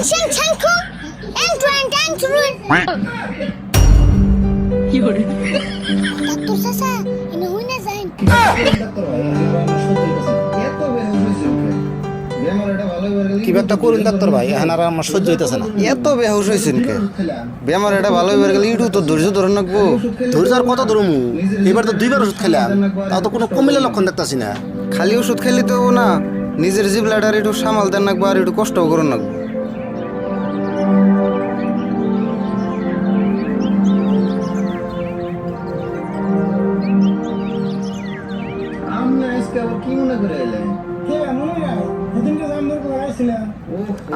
핑싱 창쿵 엔트엔 땡트룬 doctor চাচা ইনো হই না যাইন কিবা একটা করুন ডাক্তার ভাই এখন আর আমার সহ্য হইতেছে না। এত বেহুশ হয়েছেন কে? বেমার এটা ভালো হয়ে গেলে ইটু তো ধৈর্য ধরে রাখবো। ধৈর্য আর কত ধরমু, এবার তো 2বার ওষুধ খেলাম, তাও তো কোনো কমিলে লক্ষণ দেখতাছি না। খালি ওষুধ খেলে তো না, নিজের জিবলাটার একটু সামাল দেন রাখবো আর একটু কষ্টও করে রাখবো।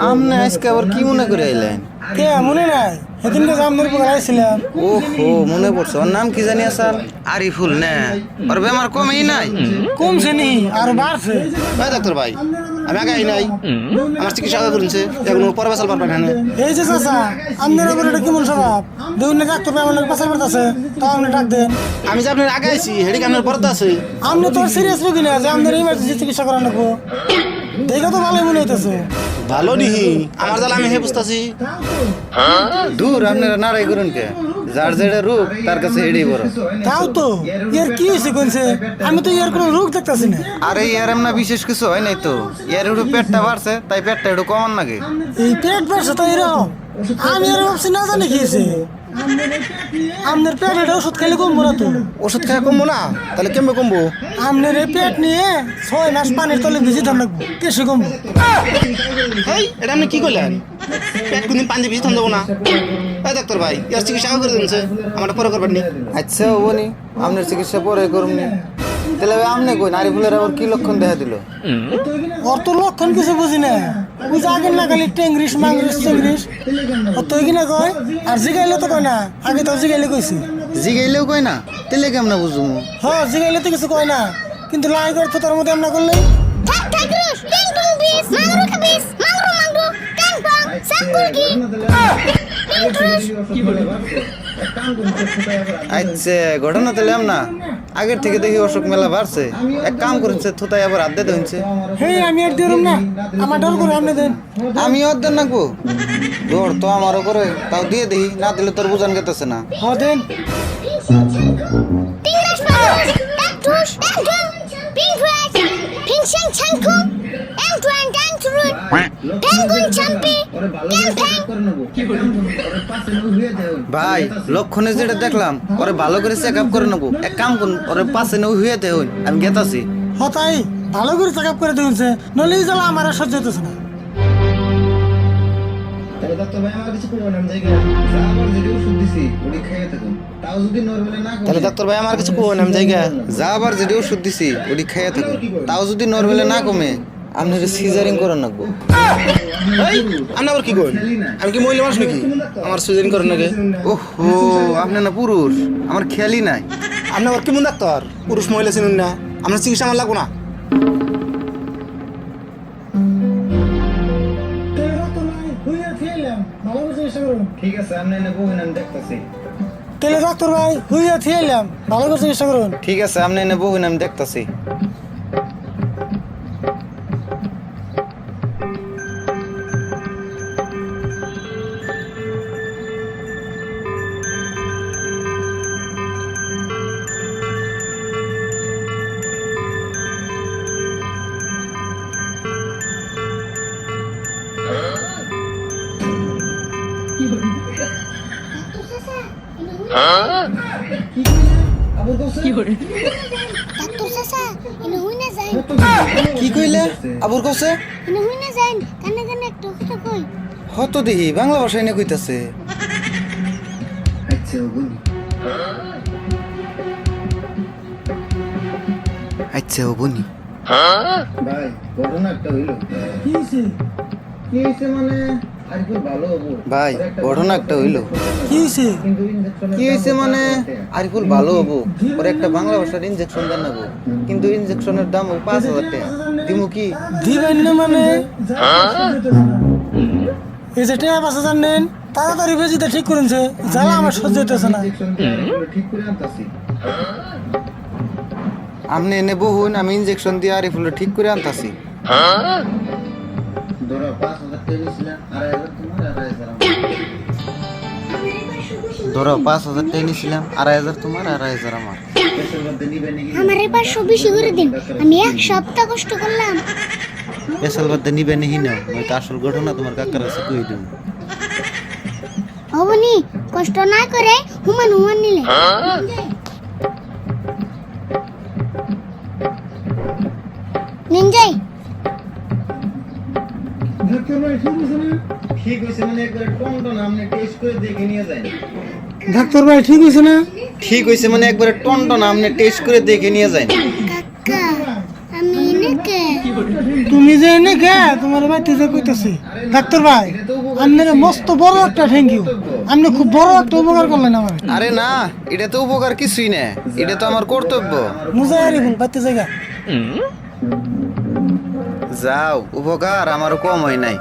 আমনে আজকে আবার কি মনে করে এলেন? কে মনে নাই সেদিনকে জামদের পর আইছিলাম। ওহো মনে পড়ছে। ওর নাম কি জানি আসার? আরিফুল না? ওর বেমার কমেই নাই? কমছে নি আর বাড়ছে। ভাই ডাক্তার ভাই, আমি আগে নাই, আমার চিকিৎসা আগে করেছে, এখন পরে বেসাল পারবেন না। এই যে চাচা আপনার উপর এটা কেমন স্বভাব? দেখুন না ডাক্তার ভাই আমার পাশে পড়তেছে, তাও আপনি ডাক দেন। আমি যে আপনার আগে আইছি হেডি আপনার পরতে আছে। আপনি তো সিরিয়াস রোগী না যে আপনার ইমার্জেন্সি চিকিৎসা করা লাগবো। দেখে তো ভালোই মনে হইতেছে। ভালো নিহি আমার জ্বালা আমি হে বুঝতেছি। দূর আপনারা নারাই করুন কে? যার যেটা রোগ তার কাছে এটাই বড়। তাও তো এর কি হয়েছে কোনছে? আমি তো এর কোনো রোগ দেখতেছি না। আরে ইয়ার এমনা বিশেষ কিছু হয় নাই তো, ইয়ার একটু পেটটা বাড়ছে তাই পেটটা একটু কমান নাকি। এই পেট বাড়ছে তো এরকম? আমি আর ভাবছি না জানি কি হয়েছে। আপনার পেটের ওষুধ খেলে কমবো না তো? ওষুধ খেয়ে কমবো না? তাহলে কেমবে কমবো? আপনার এই পেট নিয়ে 6 মাস পানির তলে ভিজি ধর লাগবো, কেসে কমবো। এই এটা আপনি কি করলেন? পেট কোনদিন পানি ভিজি থাম দেবো না। এই ডাক্তার ভাই ইয়ার চিকিৎসা আগে করে দিনছে, আমার পরে করবেন নি। আচ্ছা হবনি, আপনার চিকিৎসা পরে করুন। তাহলে আপনি কই নারীফুলের আবার কি লক্ষণ দেখা দিল? ওর তো লক্ষণ কিছু বুঝি না। ওই যে আগের না খালি টেংরিস মাংরিস চেংরিস ওর তো কিনা কয়, আর জিগাইলে তো কয় না। আগে তো জিগাইলে কইছি। জিগাইলেও কয় না? তাহলে কেমন বুঝবো? হ্যাঁ জিগাইলে তো কিছু কয় না, কিন্তু লাই করে তো তার মধ্যে এমনা করলে ঠাক ঠাক রুশ টিং টুং বিস মাংরু খাবিস মাংরু মাংরু ট্যাং টং সাকুলকি আচ্ছা ঘটনা তাহলে না, আগের থেকে দেখি অসুখ মেলা বাড়ছে। এক কাম করেছে থুতাই আবার আড্ডে হইছে। হে আমি আর দিলাম না, আমার ডর করে আপনি দেন। আমি অর্ধেক নাকবো? দৌড় তো আমারও করে, তাও দিয়ে দিই, না দিলে তোর বুঝান গেতেছে না। হ্যাঁ দেন। টিংরাশ পারুশ ট্যাকটুশ ট্যাংটুং পিংফ্রাশ পিংশিং ছাংকুং এন্টুয়েন ট্যাংটুরুন ট্যাঙ্গুন চাম্পি ট্যাং ভাই লক্ষণে যেটা দেখলাম, ওরে ভালো করে চেক আপ করে নেবো। এক কাম করুন, ওরে পাশে নেই হুয়েতে হইন, আমি গেতাছি। হ্যাঁ তাই ভালো করে চেক আপ করে দিয়েছে, নলে এই জ্বালা আমার আর সহ্য হইতেছে না। তাহলে ডাক্তার ভাই আমার কিছু কোন আমি জায়গা যা আবার যেটা ওষুধ দিছি ওটি খাইয়া থাকুন, তাও যদি নর্মালে না কমে আপনার সিজারিং করার নাকবো। আপনি আবার কি করেন? আমি কি মহিলা মানুষ নাকি আমার সিজারিং করেন নাকি? ওহো আপনি না পুরুষ, আমার খেয়ালই নাই। আপনি আবার কেমন ডাক্তার? পুরুষ মহিলা চিনুন না, আপনার চিকিৎসা আমার লাগবো না। ঠিক আছে আপনি বহিন, আমি দেখতেছি। তাহলে ডাক্তার ভাই হইয়া থিয়াইলাম, ভালো করে চিকিৎসা করুন। ঠিক আছে আপনি বহিন, আমি দেখতেছি। ডাক্তার চাচা ইনো হই না যাইন কি কইলে? আবুর কাছে ইনো হই না যাইন কানে কানে একটা কথা কই হত দেখি বাংলা ভাষায় না কইতাছে। আচ্ছা ও বনি ভাই ঘটনা একটা হইল। কি হইছে? কি হইছে মানে আরিফুল ভালো হবো ভাই, ঘটনা একটা হইল। কি হইছে? কি হইছে মানে আরিফুল ভালো হবো, ওর একটা বাংলা ভাষার ইনজেকশন দেন নাবো, কিন্তু ইনজেকশনের দাম 5,000 টাকা। দিমু কি? দিবেন না মানে এই যে টাকা 5,000 নেন, তাড়াতাড়ি বেজিটা ঠিক করেছে, জ্বালা আমার সহ্য হইতেছে না। ঠিক করে আনতাছি। আপনি এনে বহুন, আমি ইনজেকশন দিয়ে আরিফুল ঠিক করে আনতাছি। ধরো 5,000 টাকা নিয়েছিলাম, 2,500 তোমার, 2,500 আমার। আমারে 500 বেশি করে দিন, আমি এক সপ্তাহ কষ্ট করলাম। পেশাল বাদে নিবে নিহি নাও, নয়তো আসল ঘটনা তোমার কাকার কাছে কই দিন। হবনি, কষ্ট না করে হুমান হুমান নিলে। নিন যাই। ঠিক হইছে মানে একবার টনটন আপনি টেস্ট করে দেখে নিয়ে যান। ডাক্তার ভাই ঠিক হয়েছে না? ঠিক হইছে মানে একবার টনটন আপনি টেস্ট করে দেখে নিয়ে যান। কাকা আমি নাকি তুমি যে এনে গে তোমার বাড়িতে যে কইতেছি ডাক্তার ভাই, আপনার মস্ত বড় একটা থ্যাংক ইউ, আপনি খুব বড় একটা উপকার করলেন আমার। আরে না, এটা তো উপকার কিছুই না, এটা তো আমার কর্তব্য। মুজাই রেখুন বাড়িতে জায়গা। যাও, উপকার আমারও কম হয় নাই।